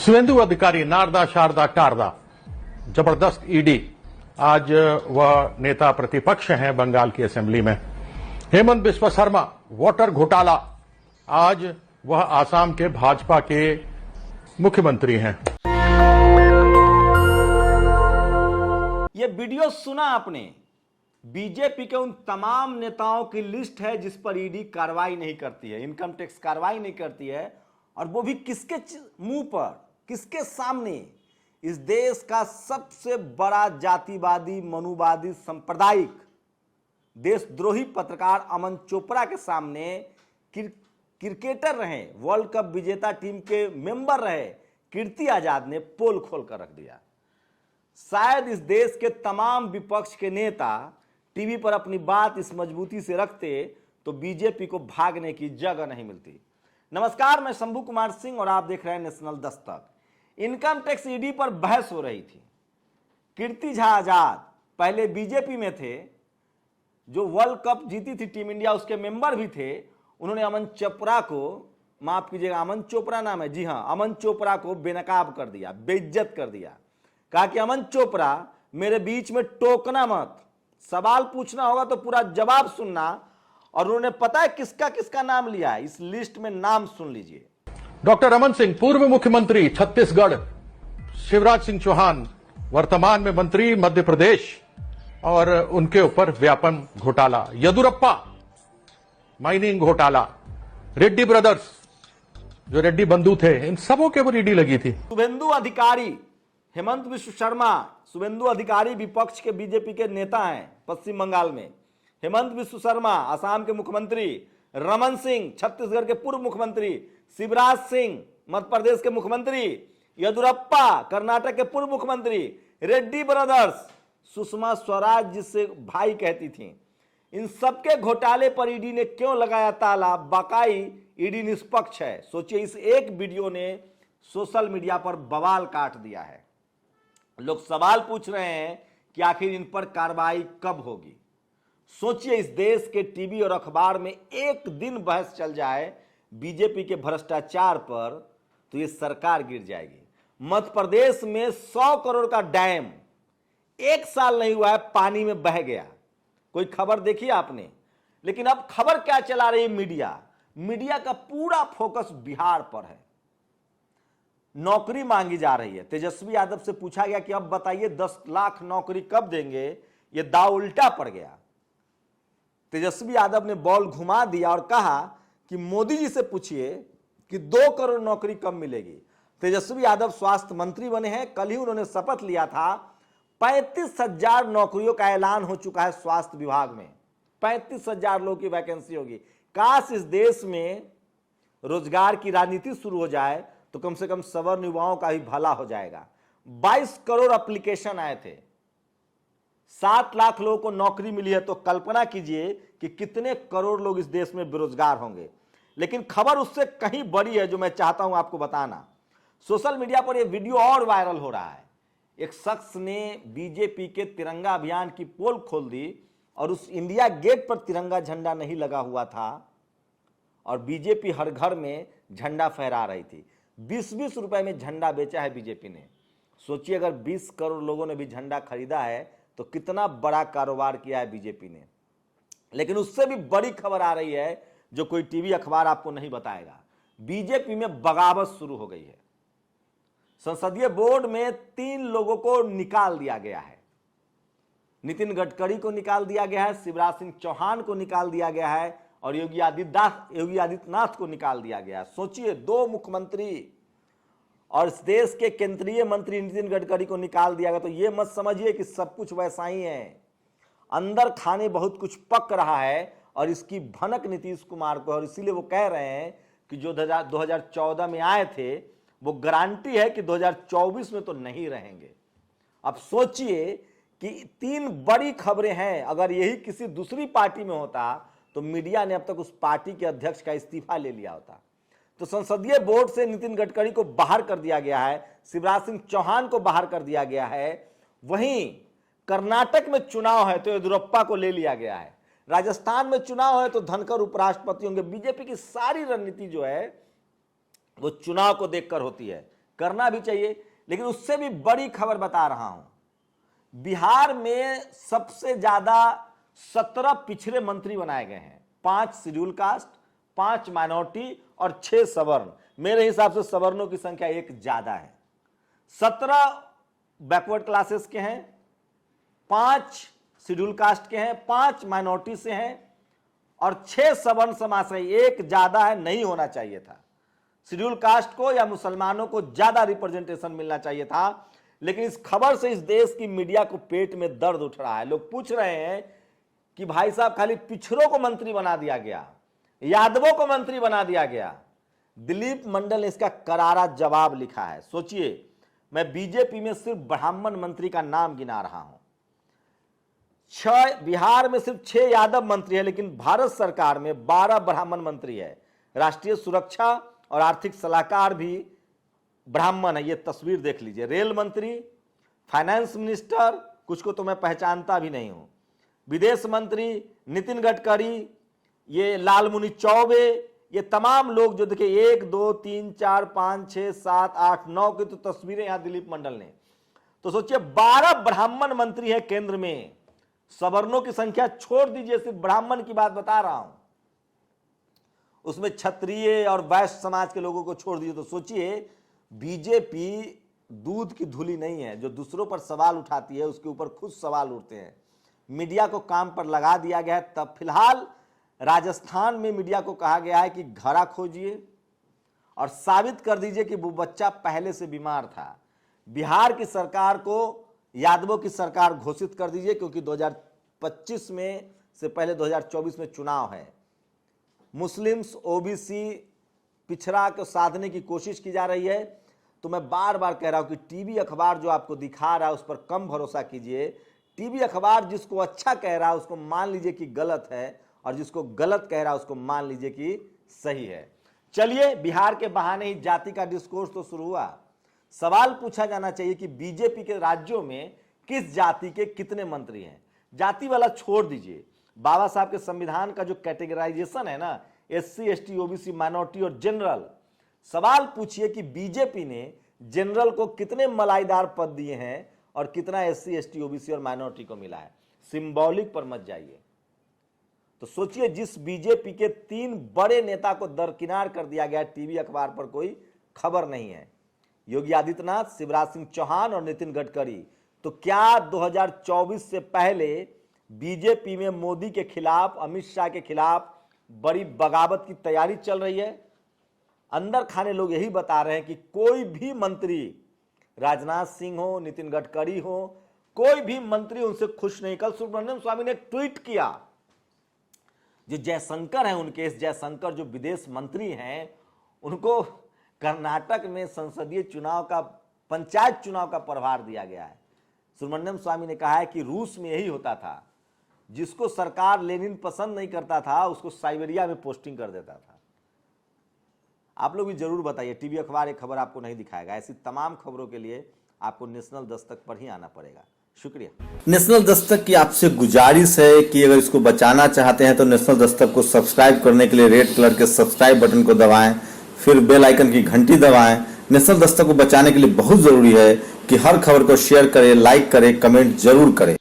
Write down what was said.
शुभेंदु अधिकारी नारदा शारदा कारदा जबरदस्त ईडी। आज वह नेता प्रतिपक्ष हैं बंगाल की असेंबली में। हेमंत बिस्वा शर्मा वाटर घोटाला, आज वह आसाम के भाजपा के मुख्यमंत्री हैं। ये वीडियो सुना आपने? बीजेपी के उन तमाम नेताओं की लिस्ट है जिस पर ईडी कार्रवाई नहीं करती है, इनकम टैक्स कार्रवाई नहीं करती है, और वो भी किसके मुंह पर, किसके सामने? इस देश का सबसे बड़ा जातिवादी, मनुवादी, सांप्रदायिक, देशद्रोही पत्रकार अमन चोपड़ा के सामने क्रिकेटर रहे, वर्ल्ड कप विजेता टीम के मेंबर रहे कीर्ति आजाद ने पोल खोल कर रख दिया। शायद इस देश के तमाम विपक्ष के नेता टीवी पर अपनी बात इस मजबूती से रखते तो बीजेपी को भागने की जगह नहीं मिलती। नमस्कार, मैं शंभू कुमार सिंह और आप देख रहे हैं national Dastak. Income tax ED पर बहस हो रही थी। कीर्ति झा आजाद पहले बीजेपी में थे, जो वर्ल्ड कप जीती थी टीम इंडिया, उसके मेंबर भी थे। उन्होंने अमन चोपड़ा को, माफ कीजिएगा अमन चोपड़ा नाम है, जी हाँ, अमन चोपड़ा को बेनकाब कर दिया, बेइज्जत कर दिया। कहा कि अमन चोपड़ा मेरे बीच में टोकना मत, सवाल पूछना होगा तो पूरा जवाब सुनना। और उन्होंने पता है किसका किसका नाम लिया है, इस लिस्ट में नाम सुन लीजिए। डॉक्टर रमन सिंह पूर्व मुख्यमंत्री छत्तीसगढ़, शिवराज सिंह चौहान वर्तमान में मंत्री मध्य प्रदेश, और उनके ऊपर व्यापम घोटाला, येदुरप्पा माइनिंग घोटाला, रेड्डी ब्रदर्स जो रेड्डी बंधु थे, इन सबों के ऊपर ईडी लगी थी। शुभेंदु अधिकारी, हेमंत बिस्वा शर्मा, शुभेंदु अधिकारी विपक्ष के बीजेपी के नेता हैं पश्चिम बंगाल में। हेमंत बिस्वा शर्मा असम के मुख्यमंत्री, रमन सिंह छत्तीसगढ़ के पूर्व मुख्यमंत्री, शिवराज सिंह मध्य प्रदेश के मुख्यमंत्री, येदुरप्पा कर्नाटक के पूर्व मुख्यमंत्री, रेड्डी ब्रदर्स, सुषमा स्वराज जिसे भाई कहती थी, इन सबके घोटाले पर ईडी ने क्यों लगाया ताला? बाकाई ईडी निष्पक्ष है। सोचिए, इस एक वीडियो ने सोशल मीडिया पर बवाल काट दिया है। लोग सवाल पूछ रहे हैं कि आखिर इन पर कार्रवाई कब होगी। सोचिए, इस देश के टीवी और अखबार में एक दिन बहस चल जाए बीजेपी के भ्रष्टाचार पर तो ये सरकार गिर जाएगी। मध्य प्रदेश में 100 करोड़ का डैम एक साल नहीं हुआ है, पानी में बह गया। कोई खबर देखी आपने? लेकिन अब खबर क्या चला रही है मीडिया का पूरा फोकस बिहार पर है। नौकरी मांगी जा रही है। तेजस्वी यादव से पूछा गया कि अब बताइए 10 लाख नौकरी कब देंगे? यह दाव उल्टा पड़ गया। तेजस्वी यादव ने बॉल घुमा दिया और कहा कि मोदी जी से पूछिए कि 2 करोड़ नौकरी कब मिलेगी। तेजस्वी यादव स्वास्थ्य मंत्री बने हैं, कल ही उन्होंने शपथ लिया था। 35,000 नौकरियों का ऐलान हो चुका है स्वास्थ्य विभाग में। 35,000 लोगों की वैकेंसी होगी। काश इस देश में रोजगार की राजनीति शुरू हो जाए तो कम से कम सवर्ण युवाओं का ही भला हो जाएगा। 22 करोड़ एप्लीकेशन आए थे, 7 लाख लोगों को नौकरी मिली है, तो कल्पना कीजिए कि कितने करोड़ लोग इस देश में बेरोजगार होंगे। लेकिन खबर उससे कहीं बड़ी है जो मैं चाहता हूं आपको बताना। सोशल मीडिया पर यह वीडियो और वायरल हो रहा है। एक शख्स ने बीजेपी के तिरंगा अभियान की पोल खोल दी और उस इंडिया गेट पर तिरंगा झंडा नहीं लगा हुआ था और बीजेपी हर घर में झंडा फहरा रही थी। 20-20 रुपए में झंडा बेचा है बीजेपी ने। सोचिए, अगर 20 करोड़ लोगों ने भी झंडा खरीदा है तो कितना बड़ा कारोबार किया है बीजेपी ने। लेकिन उससे भी बड़ी खबर आ रही है जो कोई टीवी अखबार आपको नहीं बताएगा। बीजेपी में बगावत शुरू हो गई है। संसदीय बोर्ड में 3 लोगों को निकाल दिया गया है। नितिन गडकरी को निकाल दिया गया है, शिवराज सिंह चौहान को निकाल दिया गया है और योगी आदित्यनाथ को निकाल दिया गया है। सोचिए, 2 मुख्यमंत्री और इस देश के केंद्रीय मंत्री नितिन गडकरी को निकाल दिया गया। तो ये मत समझिए कि सब कुछ वैसा ही है। अंदर खाने बहुत कुछ पक रहा है और इसकी भनक नीतीश कुमार को, और इसीलिए वो कह रहे हैं कि जो 2014 में आए थे वो गारंटी है कि 2024 में तो नहीं रहेंगे। अब सोचिए कि 3 बड़ी खबरें हैं। अगर यही किसी दूसरी पार्टी में होता तो मीडिया ने अब तक उस पार्टी के अध्यक्ष का इस्तीफा ले लिया होता। तो संसदीय बोर्ड से नितिन गडकरी को बाहर कर दिया गया है, शिवराज सिंह चौहान को बाहर कर दिया गया है। वहीं कर्नाटक में चुनाव है तो येदुरप्पा को ले लिया गया है। राजस्थान में चुनाव है तो धनखड़ उपराष्ट्रपति होंगे। बीजेपी की सारी रणनीति जो है वो चुनाव को देखकर होती है। करना भी चाहिए। लेकिन उससे भी बड़ी खबर बता रहा हूं, बिहार में सबसे ज्यादा 17 पिछड़े मंत्री बनाए गए हैं, 5 शेड्यूल कास्ट, 5 माइनॉरिटी और 6 सवर्ण। मेरे हिसाब से सवर्णों की संख्या एक ज्यादा है। 17 बैकवर्ड क्लासेस के हैं, 5 शेड्यूल कास्ट के हैं, 5 माइनॉरिटी से हैं और 6 सवर्ण समाज से। एक ज्यादा है, नहीं होना चाहिए था। शेड्यूल कास्ट को या मुसलमानों को ज्यादा रिप्रेजेंटेशन मिलना चाहिए था। लेकिन इस खबर से इस देश की मीडिया को पेट में दर्द उठ रहा है। लोग पूछ रहे हैं कि भाई साहब खाली पिछड़ों को मंत्री बना दिया गया, यादवों को मंत्री बना दिया गया। दिलीप मंडल ने इसका करारा जवाब लिखा है। सोचिए, मैं बीजेपी में सिर्फ ब्राह्मण मंत्री का नाम गिना रहा हूं। बिहार में सिर्फ 6 यादव मंत्री है, लेकिन भारत सरकार में 12 ब्राह्मण मंत्री है। राष्ट्रीय सुरक्षा और आर्थिक सलाहकार भी ब्राह्मण है। ये तस्वीर देख लीजिए। रेल मंत्री, फाइनेंस मिनिस्टर, कुछ को तो मैं पहचानता भी नहीं हूं, विदेश मंत्री नितिन गडकरी, ये लालमुनि चौबे, ये तमाम लोग जो देखिए 1 2 3 4 5 6 7 8 9 की तो तस्वीरें यहां दिलीप मंडल ने। तो सोचिए 12 ब्राह्मण मंत्री है केंद्र में। सवर्णों की संख्या छोड़ दीजिए, सिर्फ ब्राह्मण की बात बता रहा हूं। उसमें क्षत्रिय और वैश्य समाज के लोगों को छोड़ दीजिए। तो सोचिए, बीजेपी दूध की धुली नहीं है। जो दूसरों पर सवाल उठाती है उसके ऊपर खुद सवाल उठते हैं। मीडिया को काम पर लगा दिया गया है। तब फिलहाल राजस्थान में मीडिया को कहा गया है कि घड़ा खोजिए और साबित कर दीजिए कि वो बच्चा पहले से बीमार था। बिहार की सरकार को यादवों की सरकार घोषित कर दीजिए, क्योंकि 2025 में से पहले 2024 में चुनाव है। मुस्लिम्स, ओबीसी, पिछड़ा को साधने की कोशिश की जा रही है। तो मैं बार बार कह रहा हूं कि टीवी अखबार जो आपको दिखा रहा है उस पर कम भरोसा कीजिए। टीवी अखबार जिसको अच्छा कह रहा है उसको मान लीजिए कि गलत है, और जिसको गलत कह रहा है उसको मान लीजिए कि सही है। चलिए, बिहार के बहाने ही जाति का डिस्कोर्स तो शुरू हुआ। सवाल पूछा जाना चाहिए कि बीजेपी के राज्यों में किस जाति के कितने मंत्री हैं। जाति वाला छोड़ दीजिए, बाबा साहब के संविधान का जो कैटेगराइजेशन है ना, SC, ST, OBC, माइनॉरिटी और जनरल, सवाल पूछिए कि बीजेपी ने जनरल को कितने मलाईदार पद दिए हैं और कितना SC, ST, OBC और माइनॉरिटी को मिला है। सिंबॉलिक पर मत जाइए। तो सोचिए, जिस बीजेपी के 3 बड़े नेता को दरकिनार कर दिया गया, टीवी अखबार पर कोई खबर नहीं है। योगी आदित्यनाथ, शिवराज सिंह चौहान और नितिन गडकरी। तो क्या 2024 से पहले बीजेपी में मोदी के खिलाफ, अमित शाह के खिलाफ बड़ी बगावत की तैयारी चल रही है? अंदर खाने लोग यही बता रहे हैं कि कोई भी मंत्री, राजनाथ सिंह हो, नितिन गडकरी हो, कोई भी मंत्री उनसे खुश नहीं। कल सुब्रमण्यम स्वामी ने एक ट्वीट किया, जो जयशंकर हैं उनके, इस जयशंकर जो विदेश मंत्री हैं, उनको कर्नाटक में संसदीय चुनाव का, पंचायत चुनाव का प्रभार दिया गया है। सुब्रमण्यम स्वामी ने कहा है कि रूस में यही होता था, जिसको सरकार लेनिन पसंद नहीं करता था उसको साइबेरिया में पोस्टिंग कर देता था। आप लोग भी जरूर बताइए। टीवी अखबार एक खबर आपको नहीं दिखाएगा। ऐसी तमाम खबरों के लिए आपको नेशनल दस्तक पर ही आना पड़ेगा। शुक्रिया। नेशनल दस्तक की आपसे गुजारिश है कि अगर इसको बचाना चाहते हैं तो नेशनल दस्तक को सब्सक्राइब करने के लिए रेड कलर के सब्सक्राइब बटन को दबाएं, फिर बेल आइकन की घंटी दबाएं। नेशनल दस्तक को बचाने के लिए बहुत जरूरी है कि हर खबर को शेयर करें, लाइक करें, कमेंट जरूर करें।